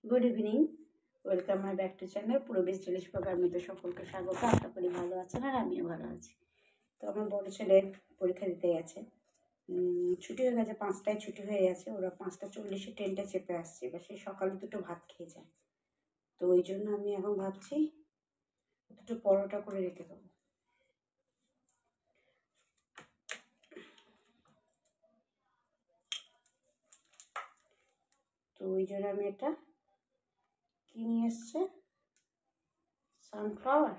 Good evening, welcome my back to channel পুরবেশ জিনিস প্রোগ্রামিতে সকলকে স্বাগত। আশা করি ভালো আছেন আর আমিও ভালো আছি। তো আমার বড় ছেলে পরীক্ষা দিতে গেছে, ছুটি হয়ে গেছে, 5টায় ছুটি হয়ে গেছে। ওরা 5:40 ট্রেনটা চেপে আসছে, এবার সেই সকালে দুটো ভাত খেয়ে যায়। তো ওই জন্য আমি এখন ভাবছি দুটো পরোটা করে রেখে দেবো। তো ওই জন্য আমি এটা কি নিয়ে এসছে, সানফ্লাওয়ার,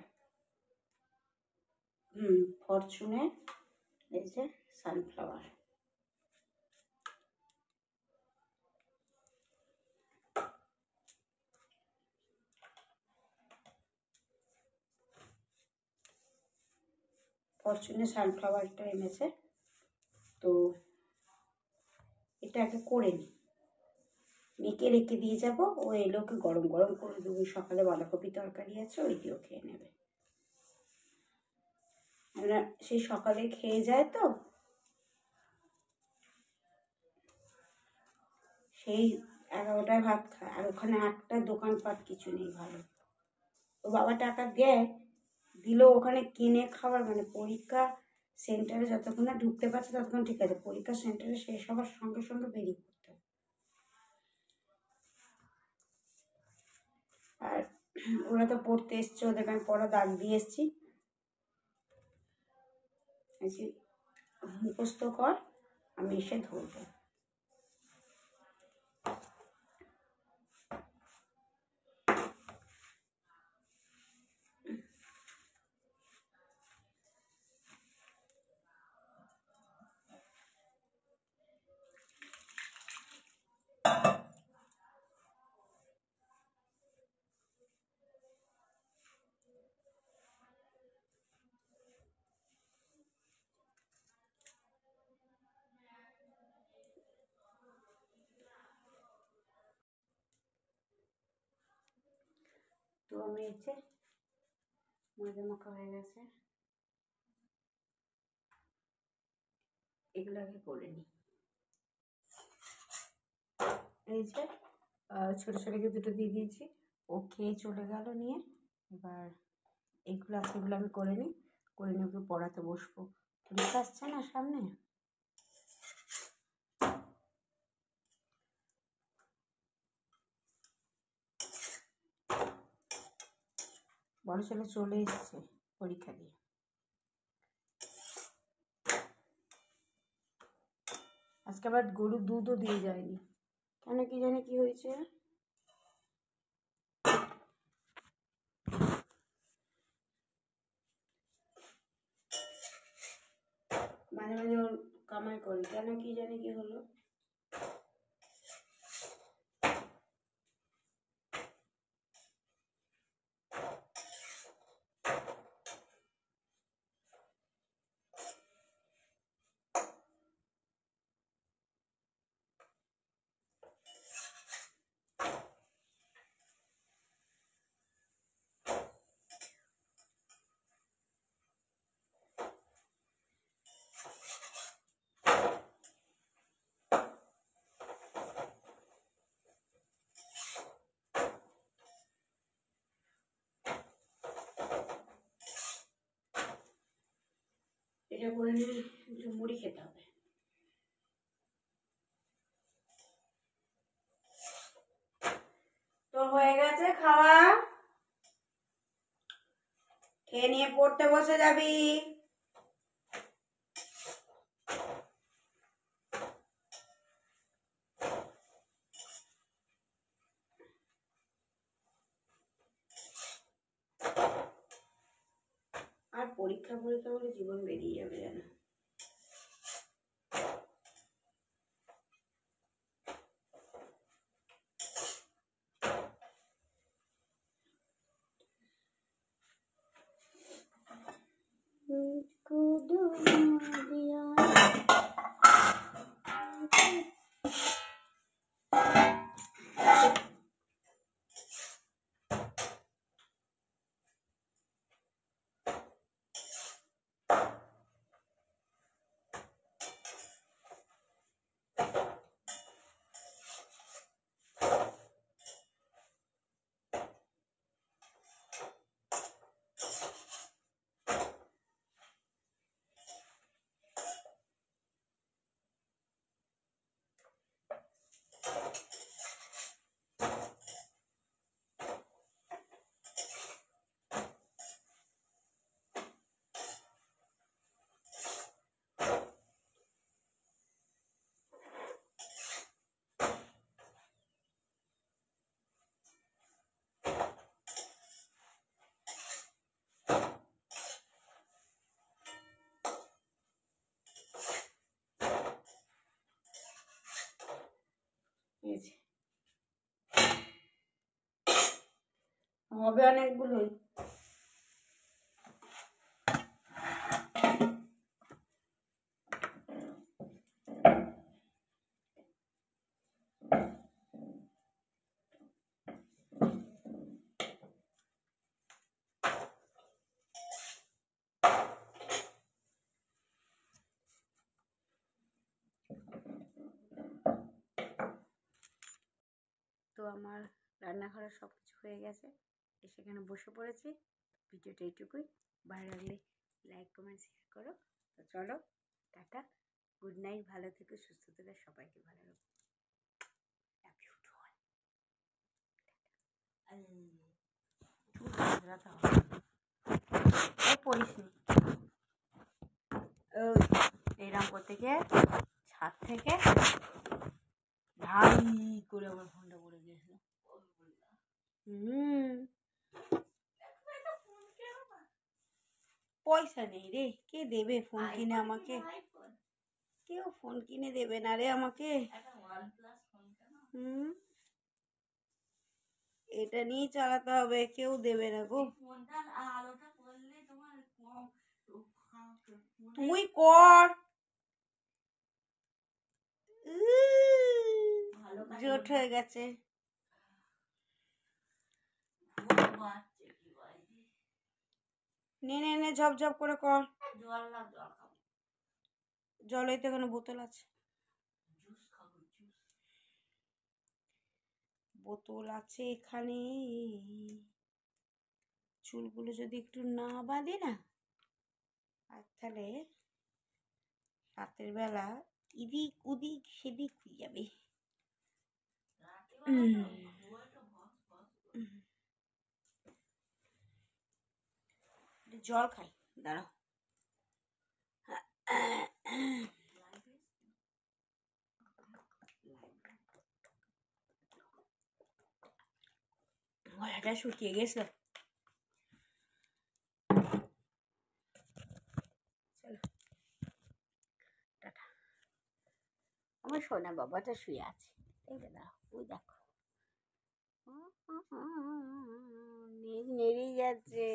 ফরচুনের এই যে সানফ্লাওয়ার। ফরচুনের সানফ্লাওয়ারটা এনেছে, তো এটা আগে করে নিই, মেখে রেখে দিয়ে যাব। ও এলোকে গরম গরম করে দেবো। সকালে বাঁধাকপি তরকারি আছে, ওই দিয়েও খেয়ে নেবে। আমরা সেই সকালে খেয়ে যায়, তো সেই 11টায় ভাত খায়। আর ওখানে একটা দোকানপাট কিছু নেই ভালো। ও বাবা টাকা দেয়, দিলেও ওখানে কিনে খাবার, মানে পরীক্ষা সেন্টারে যতক্ষণ না ঢুকতে পারছে ততক্ষণ ঠিক আছে, পরীক্ষা সেন্টারে শেষ হওয়ার সঙ্গে সঙ্গে বেরিয়ে পড়তে হবে। আর ওরা তো পড়তে এসছে, ওদেরকে আমি পড়া দাগ দিয়ে এসছি, মুখস্থ কর, আমি এসে ধরবো। তো আমি এই যে ময়দা মাখা হয়ে গেছে, এগুলো আগে করে নিই। এই যে ছোটো ছোটোকে দুটো দিয়ে দিয়েছি, ও খেয়ে চলে গেল নিয়ে। এবার এইগুলো আছে, এগুলো আমি করে নিই, করে নিয়ে ওকে পড়াতে বসবো। পরীক্ষা আসছে না সামনে। বড় ছেলে চলে এসছে পরীক্ষা দিয়ে। আজকে আবার গরু দুধও দিয়ে যায়নি, কেন কি জানি কি হয়েছে। মাঝে মাঝে ওর কামাই করে, কেন কি জানি কি হলো। এটা করে নিয়ে একটু মুড়ি খেতে হবে। তো হয়ে গেছে খাওয়া, খেয়ে নিয়ে পড়তে বসে যাবি। আর পরীক্ষা পরীক্ষা বলে জীবন বেরিয়ে যাবে যেন। গেছে, হবে অনেকগুলোই। তো আমার রান্নাঘরে সব কিছু হয়ে গেছে, সেখানে বসে পড়েছি। ভিডিওটা এইটুকুই, ভালো লাগলে লাইক কমেন্ট শেয়ার করো। তো চলো, টাটা, গুড নাইট, ভালো থেকো, সুস্থ থেকো, সবাইকে ভালো রাখো। পড়িসনি এইরকম করতে গিয়ে ছাদ থেকে ঢাই করে আমার ফোনটা পড়ে গিয়েছিল। পয়সা নেই রে, কে দেবে ফোন কিনে আমাকে? কেউ ফোন কিনে দেবে না রে আমাকে। এটা নিয়ে চালাতে হবে, কেউ দেবে না গো। তুই কর, জোট হয়ে গেছে। নে নে নে, ঝপঝপ করে কর। জলের তো এখানে বোতল আছে, বোতল আছে এখানে। চুলগুলো যদি একটু না বাঁধে না, আর তাহলে রাতের বেলা এদিক ওদিক সেদিক হয়ে যাবে। জল খাই, দাঁড়াও। গলাটা শুকিয়ে গেছিল। চলো টাটা। আমার সোনা বাবাটা শুয়ে আছে, এই যে দাও, ওই দেখো নেড়ে যাচ্ছে।